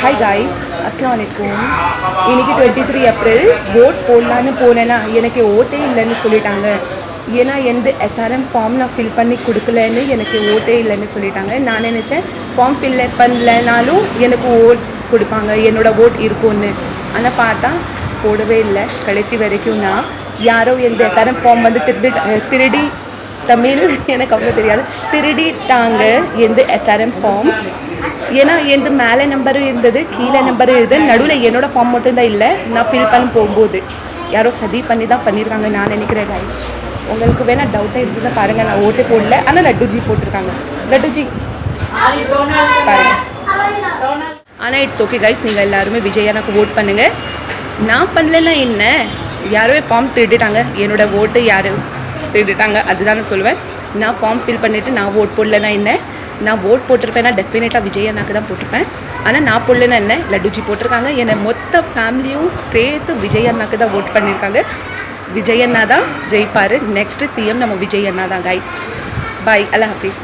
Hi guys, அஸ்லாம் வலைக்கும். இன்னைக்கு 23 ஏப்ரல் ஓட் போடலான்னு போனேன்னா எனக்கு ஓட்டே இல்லைன்னு சொல்லிட்டாங்க. ஏன்னா எந்த எஸ்ஆர்எம் ஃபார்ம் நான் ஃபில் பண்ணி கொடுக்கலன்னு எனக்கு ஓட்டே இல்லைன்னு சொல்லிட்டாங்க. நான் நினச்சேன் ஃபார்ம் ஃபில் பண்ணலனாலும் எனக்கு ஓட் கொடுப்பாங்க, என்னோடய ஓட் இருக்கும்னு. ஆனால் பார்த்தா போடவே இல்லை. கடைசி வரைக்கும் நான் யாரோ எந்த எஸ்ஆர்எம் ஃபார்ம் வந்து திருடி தமிழ் எனக்கு அவ்வளோ தெரியாது, திருடிட்டாங்க எந்த எஸ்ஆர்எம் ஃபார்ம். ஏன்னா எந்த மேலே நம்பரும் இருந்தது, கீழே நம்பரும் இருந்தது, நடுவில் என்னோடய ஃபார்ம் மட்டும்தான் இல்லை. நான் ஃபில் பண்ண போகும்போது யாரோ சதி பண்ணி தான் பண்ணியிருக்காங்க நான் நினைக்கிறேன் guys. உங்களுக்கு வேணால் டவுட்டாக இருக்குதுதான் பாருங்கள். நான் ஓட்டே போடல, ஆனால் லட்டுஜி போட்டிருக்காங்க. லட்டுஜி பாருங்கள். ஆனால் இட்ஸ் ஓகே கைஸ், நீங்கள் எல்லாருமே விஜயானாக்கு ஓட் பண்ணுங்கள். நான் பண்ணலன்னா என்ன, யாரோ ஃபார்ம் திருடிட்டாங்க, என்னோடய ஓட்டு யார் திருடிட்டாங்க அதுதான் நான் சொல்லுவேன். நான் ஃபார்ம் ஃபில் பண்ணிவிட்டு நான் ஓட் போடலன்னா என்ன, நான் ஓட் போட்டிருப்பேன்னா டெஃபினட்டாக விஜய் அண்ணாக்கு தான் போட்டிருப்பேன். ஆனால் நான் போடலன்னா என்ன, லட்டுஜி போட்டிருக்காங்க. என்னை மொத்த ஃபேமிலியும் சேர்த்து விஜய் அண்ணாக்கு தான் ஓட் பண்ணியிருக்காங்க. விஜய் அண்ணா தான் ஜெயிப்பார். நெக்ஸ்ட்டு சிஎம் நம்ம விஜய் அண்ணா தான் கைஸ். பாய், அல்லா ஹாஃபீஸ்.